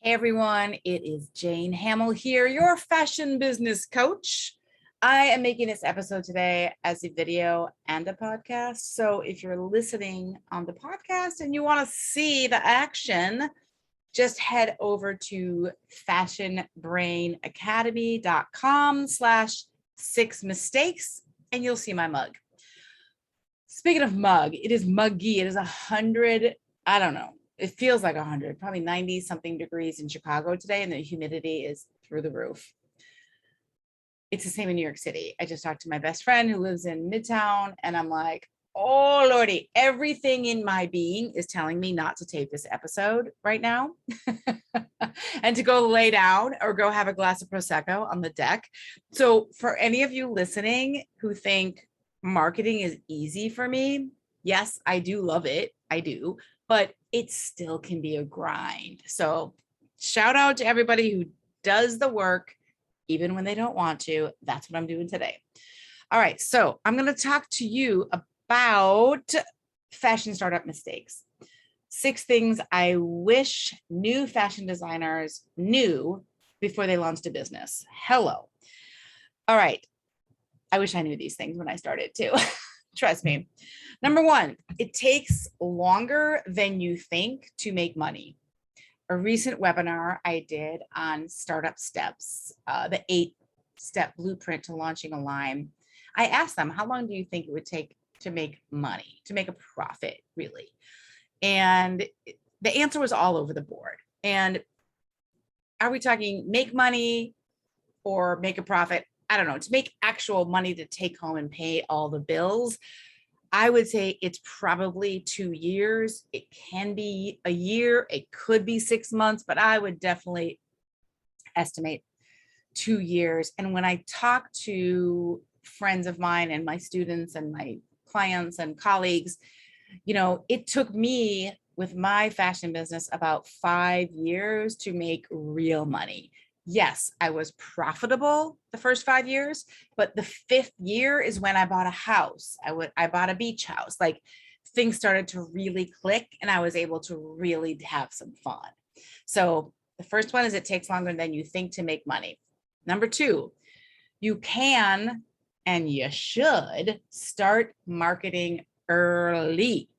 Hey everyone, it is Jane Hamill here, your fashion business coach. I am making this episode today as a video and a podcast. So if you're listening on the podcast and you want to see the action, just head over to fashionbrainacademy.com/6mistakes and you'll see my mug. Speaking of mug, it is muggy. It is 100, I don't know. It feels like 100, probably 90 something degrees in Chicago today, and the humidity is through the roof. It's the same in New York City. I just talked to my best friend who lives in Midtown, and I'm like, oh Lordy, everything in my being is telling me not to tape this episode right now and to go lay down or go have a glass of Prosecco on the deck. So for any of you listening who think marketing is easy for me, yes, I do love it. I do, but it still can be a grind. So shout out to everybody who does the work, even when they don't want to. That's what I'm doing today. All right, so I'm going to talk to you about fashion startup mistakes. 6 things I wish new fashion designers knew before they launched a business. Hello. All right. I wish I knew these things when I started too. Trust me. Number 1, it takes longer than you think to make money. A recent webinar I did on startup steps, the 8-step blueprint to launching a line. I asked them, how long do you think it would take to make money, to make a profit, really? And the answer was all over the board. And are we talking make money or make a profit? I don't know, to make actual money to take home and pay all the bills. I would say it's probably 2 years. It can be a year. It could be 6 months, but I would definitely estimate 2 years. And when I talk to friends of mine and my students and my clients and colleagues, you know, it took me with my fashion business about 5 years to make real money. Yes, I was profitable the first 5 years, but the 5th year is when I bought a house. I bought a beach house. Like things started to really click and I was able to really have some fun. So the first one is it takes longer than you think to make money. Number 2, you can and you should start marketing early,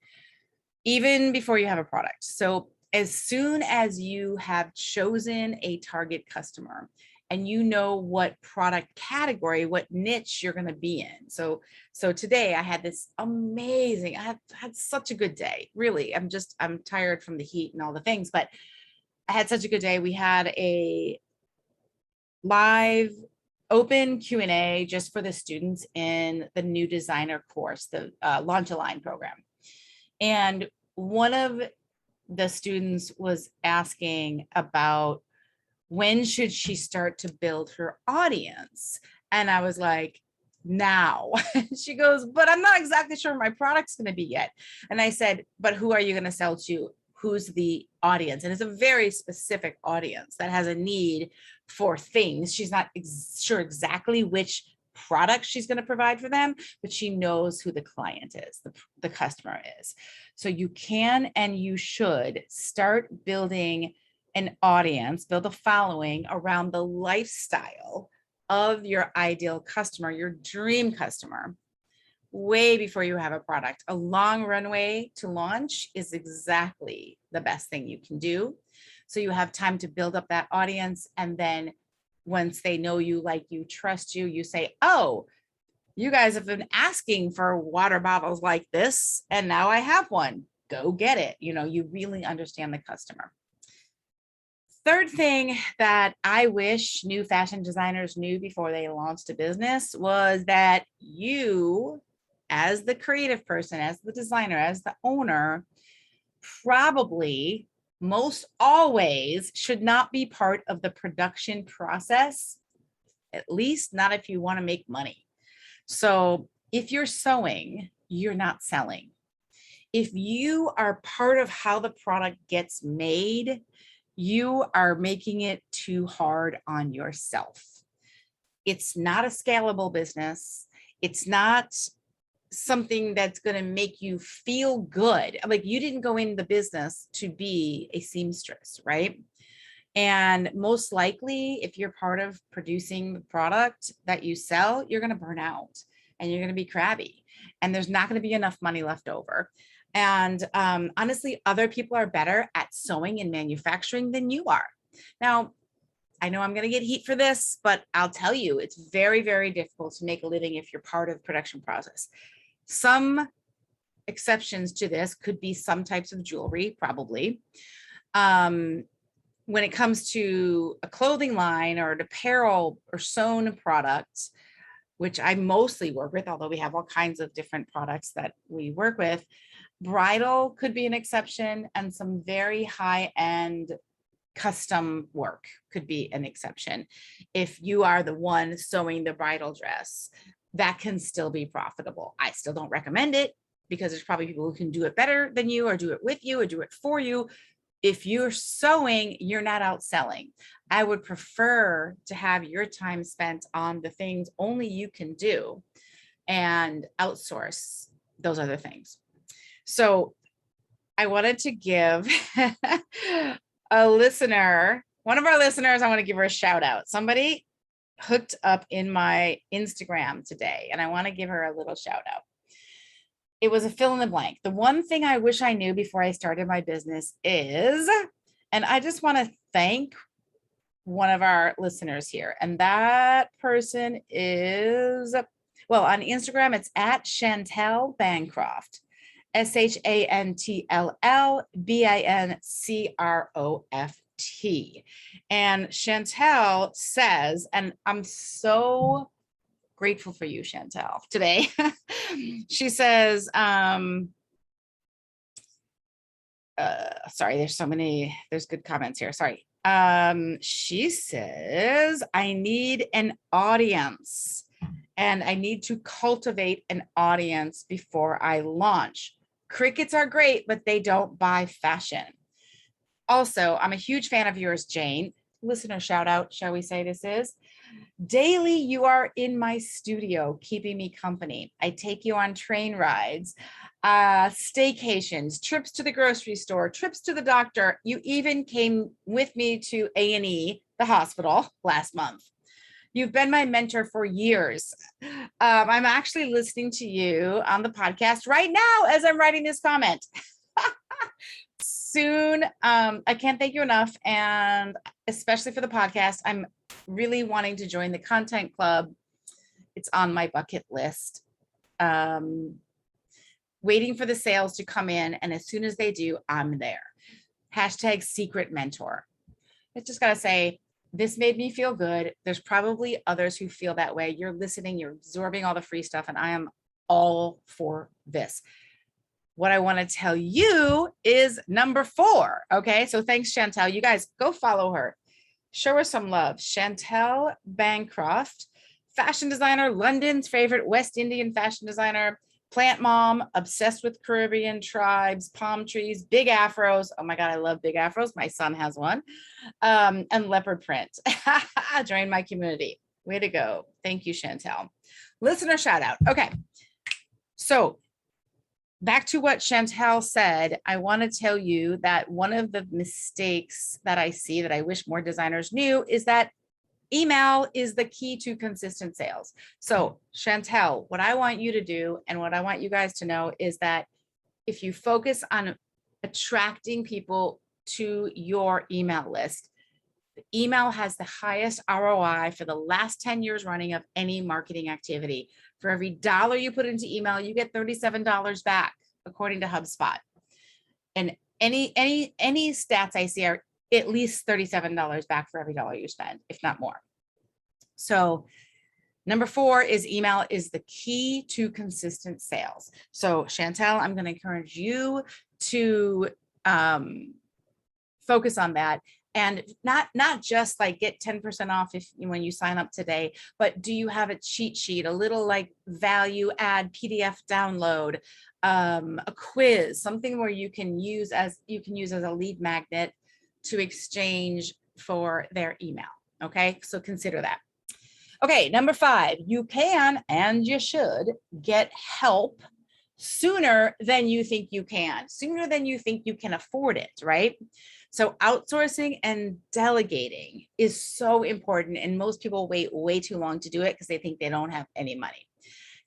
even before you have a product. So as soon as you have chosen a target customer and you know what product category, what niche you're going to be in. So today I had this amazing, I had such a good day. Really, I'm tired from the heat and all the things, but I had such a good day. We had a live open Q&A just for the students in the new designer course, the Launch a Line program. And one of the students was asking about when should she start to build her audience? And I was like, now. She goes, but I'm not exactly sure my product's going to be yet. And I said, but who are you going to sell to? Who's the audience? And it's a very specific audience that has a need for things. She's not sure exactly which product she's going to provide for them, but she knows who the client is, the customer is. So you can and you should start building an audience, build a following around the lifestyle of your ideal customer, your dream customer, way before you have a product. A long runway to launch is exactly the best thing you can do. So you have time to build up that audience, and then once they know you, like you, trust you, you say, oh, you guys have been asking for water bottles like this, and now I have one. Go get it. You know, you really understand the customer. Third thing that I wish new fashion designers knew before they launched a business was that you, as the creative person, as the designer, as the owner, probably most always should not be part of the production process, at least not if you want to make money. So if you're sewing, you're not selling. If you are part of how the product gets made, you are making it too hard on yourself. It's not a scalable business. It's not something that's going to make you feel good. Like, you didn't go in the business to be a seamstress, right? And most likely, if you're part of producing the product that you sell, you're going to burn out and you're going to be crabby and there's not going to be enough money left over. And honestly, other people are better at sewing and manufacturing than you are. Now, I know I'm going to get heat for this, but I'll tell you, it's very, very difficult to make a living if you're part of the production process. Some exceptions to this could be some types of jewelry, probably. When it comes to a clothing line or an apparel or sewn products, which I mostly work with, although we have all kinds of different products that we work with, bridal could be an exception, and some very high-end custom work could be an exception. If you are the one sewing the bridal dress, that can still be profitable. I still don't recommend it because there's probably people who can do it better than you or do it with you or do it for you. If you're sewing, you're not out selling. I would prefer to have your time spent on the things only you can do and outsource those other things. So I wanted to give a listener, one of our listeners, I want to give her a shout out. Somebody hooked up in my Instagram today, and I want to give her a little shout out. It was a fill in the blank. The one thing I wish I knew before I started my business is, and I just want to thank one of our listeners here, and that person is, well, on Instagram, it's at Chantel Bancroft. SHANTEL BANCROFT. And Chantel says, and I'm so grateful for you, Chantel, today. She says, sorry, there's so many, there's good comments here. Sorry. She says, I need an audience and I need to cultivate an audience before I launch. Crickets are great, but they don't buy fashion. Also, I'm a huge fan of yours, Jane. Listener shout out, shall we say this is? Daily, you are in my studio, keeping me company. I take you on train rides, staycations, trips to the grocery store, trips to the doctor. You even came with me to A&E, the hospital, last month. You've been my mentor for years. I'm actually listening to you on the podcast right now as I'm writing this comment. Soon, I can't thank you enough. And especially for the podcast, I'm really wanting to join the content club. It's on my bucket list. Waiting for the sales to come in. And as soon as they do, I'm there. Hashtag secret mentor. I just got to say, this made me feel good. There's probably others who feel that way. You're listening, you're absorbing all the free stuff, and I am all for this. What I want to tell you is number 4. Okay. So thanks, Chantel. You guys go follow her. Show her some love. Chantel Bancroft, fashion designer, London's favorite West Indian fashion designer, plant mom, obsessed with Caribbean tribes, palm trees, big afros. Oh my God, I love big afros. My son has one. And leopard print. Join my community. Way to go. Thank you, Chantel. Listener shout out. Okay. So back to what Chantel said, I want to tell you that one of the mistakes that I see that I wish more designers knew is that email is the key to consistent sales. So Chantel, what I want you to do and what I want you guys to know is that if you focus on attracting people to your email list, the email has the highest ROI for the last 10 years running of any marketing activity. For every $1 you put into email, you get $37 back, according to HubSpot. And any stats I see are at least $37 back for every $1 you spend, if not more. So number 4 is email is the key to consistent sales. So Chantel, I'm going to encourage you to focus on that. And not just like get 10% off when you sign up today, but do you have a cheat sheet, a little like value add PDF download, a quiz, something where you can use as a lead magnet to exchange for their email. Okay, so consider that. Okay, number 5, you can and you should get help sooner than you think you can, sooner than you think you can afford it, right? So outsourcing and delegating is so important. And most people wait way too long to do it because they think they don't have any money.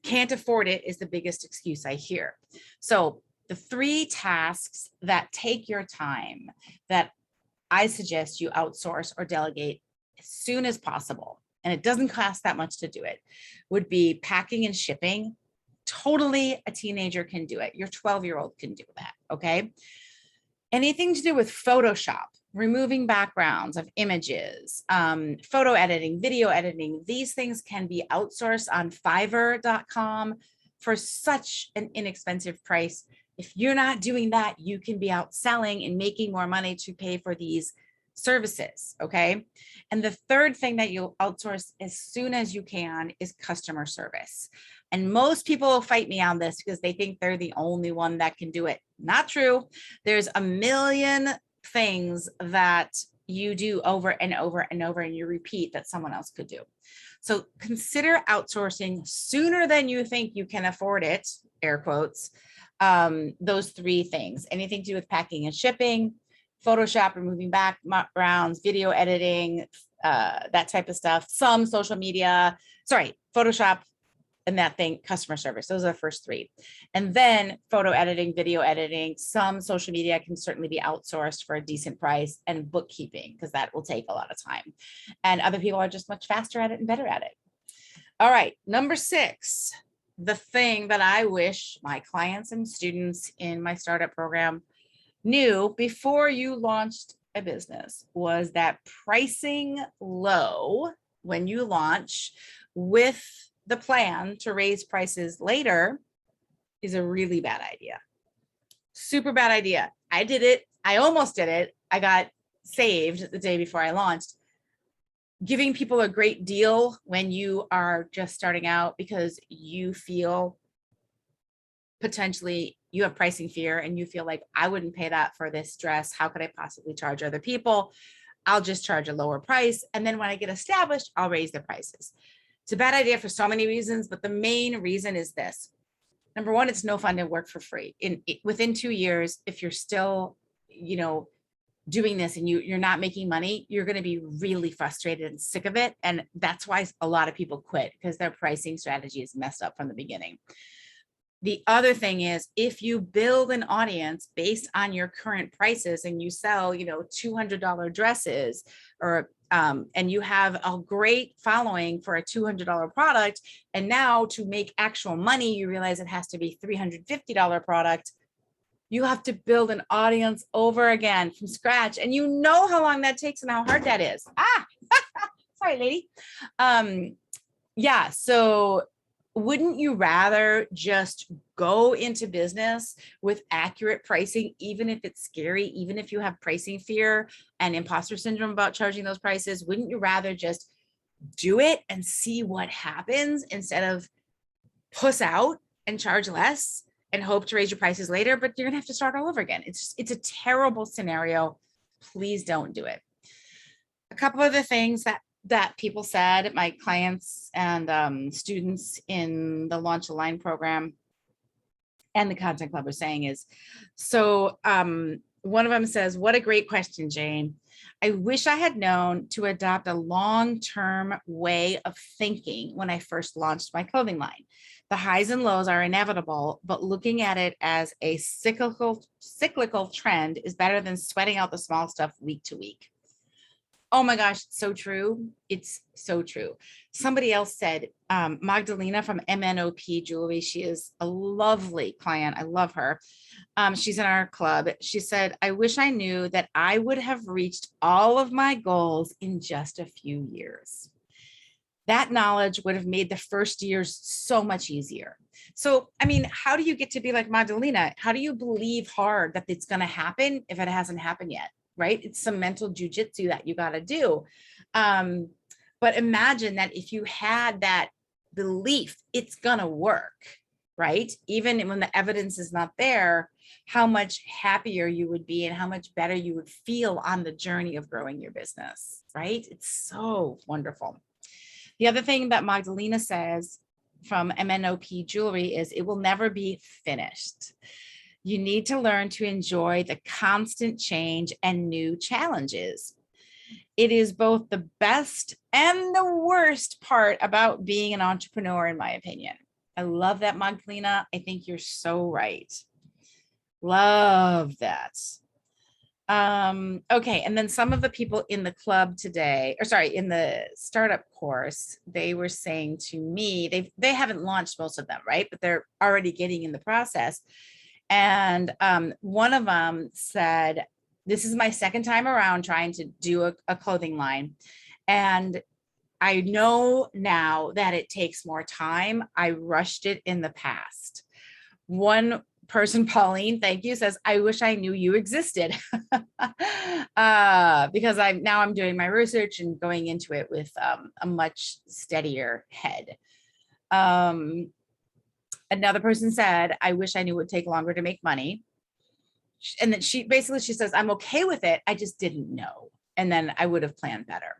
Can't afford it is the biggest excuse I hear. So the 3 tasks that take your time that I suggest you outsource or delegate as soon as possible, and it doesn't cost that much to do it, would be packing and shipping. Totally a teenager can do it. Your 12-year-old can do that, okay? Anything to do with Photoshop, removing backgrounds of images, photo editing, video editing, these things can be outsourced on Fiverr.com for such an inexpensive price. If you're not doing that, you can be out selling and making more money to pay for these services, okay? And the third thing that you'll outsource as soon as you can is customer service. And most people will fight me on this because they think they're the only one that can do it. Not true. There's a million things that you do over and over and over and you repeat that someone else could do. So consider outsourcing sooner than you think you can afford it, air quotes, those 3 things. Anything to do with packing and shipping, Photoshop, removing backgrounds, video editing, that type of stuff, some social media, Photoshop, and that thing, customer service. Those are the first 3. And then photo editing, video editing, some social media can certainly be outsourced for a decent price, and bookkeeping, because that will take a lot of time. And other people are just much faster at it and better at it. All right, number 6, the thing that I wish my clients and students in my startup program knew before you launched a business was that pricing low when you launch with the plan to raise prices later is a really bad idea. Super bad idea. I did it. I almost did it. I got saved the day before I launched. Giving people a great deal when you are just starting out because you feel potentially you have pricing fear and you feel like, I wouldn't pay that for this dress. How could I possibly charge other people? I'll just charge a lower price. And then when I get established, I'll raise the prices. It's a bad idea for so many reasons, but the main reason is this. Number 1, it's no fun to work for free. Within 2 years, if you're still, doing this and you're not making money, you're going to be really frustrated and sick of it. And that's why a lot of people quit, because their pricing strategy is messed up from the beginning. The other thing is, if you build an audience based on your current prices and you sell, $200 dresses or and you have a great following for a $200 product, and now to make actual money, you realize it has to be $350 product. You have to build an audience over again from scratch. And you know how long that takes and how hard that is. Sorry, lady. Yeah, so wouldn't you rather just go into business with accurate pricing, even if it's scary, even if you have pricing fear and imposter syndrome about charging those prices? Wouldn't you rather just do it and see what happens instead of puss out and charge less and hope to raise your prices later? But you're gonna have to start all over again. It's a terrible scenario. Please don't do it. A couple of the things that people said, my clients and students in the Launch a Line program and the Content Club are saying is, so one of them says, what a great question, Jane. I wish I had known to adopt a long-term way of thinking when I first launched my clothing line. The highs and lows are inevitable, but looking at it as a cyclical trend is better than sweating out the small stuff week to week. Oh my gosh, so true. It's so true. Somebody else said, Magdalena from MNOP Jewelry, she is a lovely client. I love her. She's in our club. She said, I wish I knew that I would have reached all of my goals in just a few years. That knowledge would have made the first years so much easier. So, I mean, how do you get to be like Magdalena? How do you believe hard that it's going to happen if it hasn't happened yet? Right? It's some mental jujitsu that you got to do. But imagine that if you had that belief, it's going to work, right? Even when the evidence is not there, how much happier you would be and how much better you would feel on the journey of growing your business, right? It's so wonderful. The other thing that Magdalena says from MNOP Jewelry is it will never be finished. You need to learn to enjoy the constant change and new challenges. It is both the best and the worst part about being an entrepreneur, in my opinion. I love that, Magdalena. I think you're so right. Love that. Okay. And then some of the people in the club today, or sorry, in the startup course, they were saying to me, they haven't launched most of them, right? But they're already getting in the process. And one of them said, this is my second time around trying to do a clothing line. And I know now that it takes more time. I rushed it in the past. One person, Pauline, thank you, says, I wish I knew you existed. Because I'm doing my research and going into it with a much steadier head. Another person said, I wish I knew it would take longer to make money. And then she says, I'm okay with it. I just didn't know. And then I would have planned better.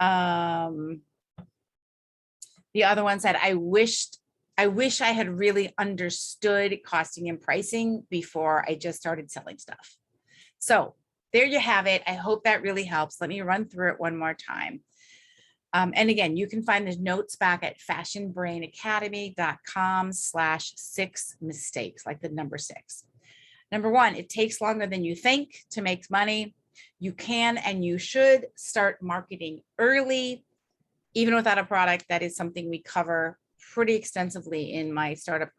The other one said, I wish I had really understood costing and pricing before I just started selling stuff. So there you have it. I hope that really helps. Let me run through it one more time. And again, you can find the notes back at fashionbrainacademy.com/6 mistakes, like the number 6. Number 1, it takes longer than you think to make money. You can and you should start marketing early, even without a product. That is something we cover pretty extensively in my startup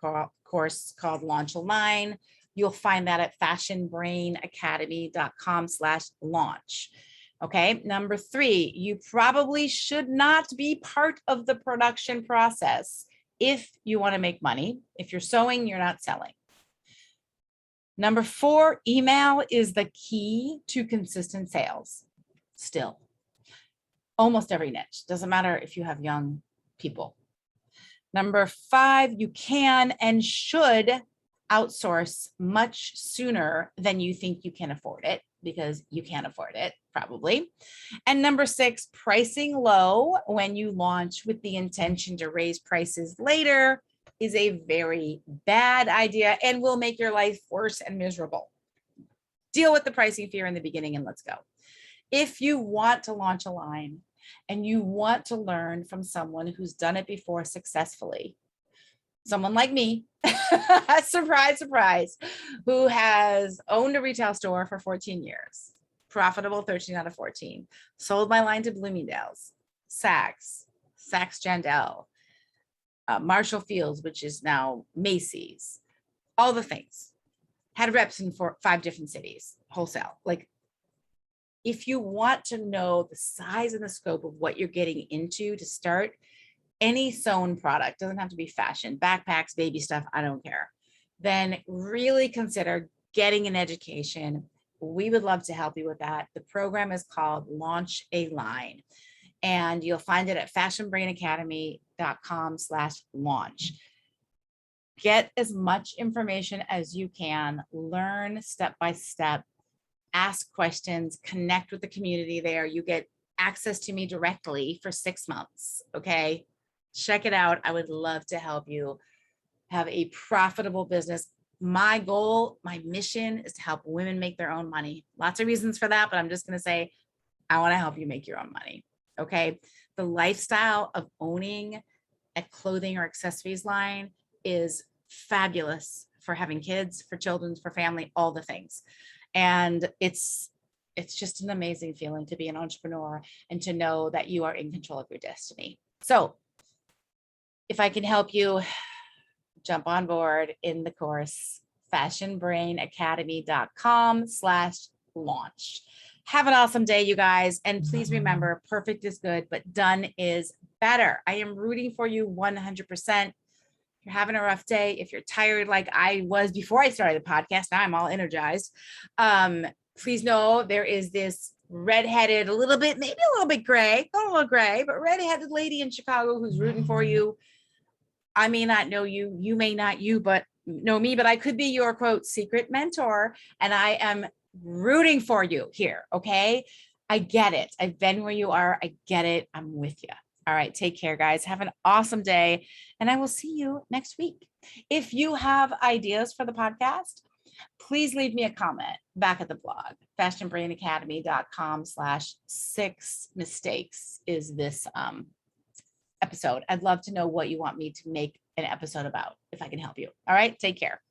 course called Launch a Line. You'll find that at fashionbrainacademy.com/launch. Okay. Number 3, you probably should not be part of the production process if you want to make money. If you're sewing, you're not selling. Number 4, email is the key to consistent sales. Still, almost every niche. Doesn't matter if you have young people. Number 5, you can and should outsource much sooner than you think you can afford it, because you can't afford it, probably. And number 6, pricing low when you launch with the intention to raise prices later is a very bad idea and will make your life worse and miserable. Deal with the pricing fear in the beginning and let's go. If you want to launch a line and you want to learn from someone who's done it before successfully, someone like me, surprise, surprise, who has owned a retail store for 14 years, profitable 13 out of 14, sold my line to Bloomingdale's, Saks Jandel, Marshall Fields, which is now Macy's, all the things, had reps in 5 different cities, wholesale. Like, if you want to know the size and the scope of what you're getting into to start any sewn product, doesn't have to be fashion, backpacks, baby stuff, I don't care, then really consider getting an education. We would love to help you with that. The program is called Launch a Line, and you'll find it at fashionbrainacademy.com/launch. Get as much information as you can, learn step by step, ask questions, connect with the community there. You get access to me directly for 6 months. Okay. Check it out. I would love to help you have a profitable business. My goal, my mission is to help women make their own money. Lots of reasons for that, but I'm just going to say, I want to help you make your own money. Okay. The lifestyle of owning a clothing or accessories line is fabulous for having kids, for children, for family, all the things. And it's just an amazing feeling to be an entrepreneur and to know that you are in control of your destiny. So if I can help you, jump on board in the course, fashionbrainacademy.com/launch. Have an awesome day, you guys. And please remember, perfect is good, but done is better. I am rooting for you 100%. If you're having a rough day, if you're tired like I was before I started the podcast, now I'm all energized. Please know there is this redheaded, maybe a little bit gray, not a little gray, but redheaded lady in Chicago who's rooting for you. I may not know you, you may not but know me, but I could be your quote secret mentor, and I am rooting for you here. Okay. I get it. I've been where you are. I get it. I'm with you. All right. Take care, guys. Have an awesome day. And I will see you next week. If you have ideas for the podcast, please leave me a comment back at the blog. fashionbrainacademy.com/6 mistakes is this episode. I'd love to know what you want me to make an episode about if I can help you. All right. Take care.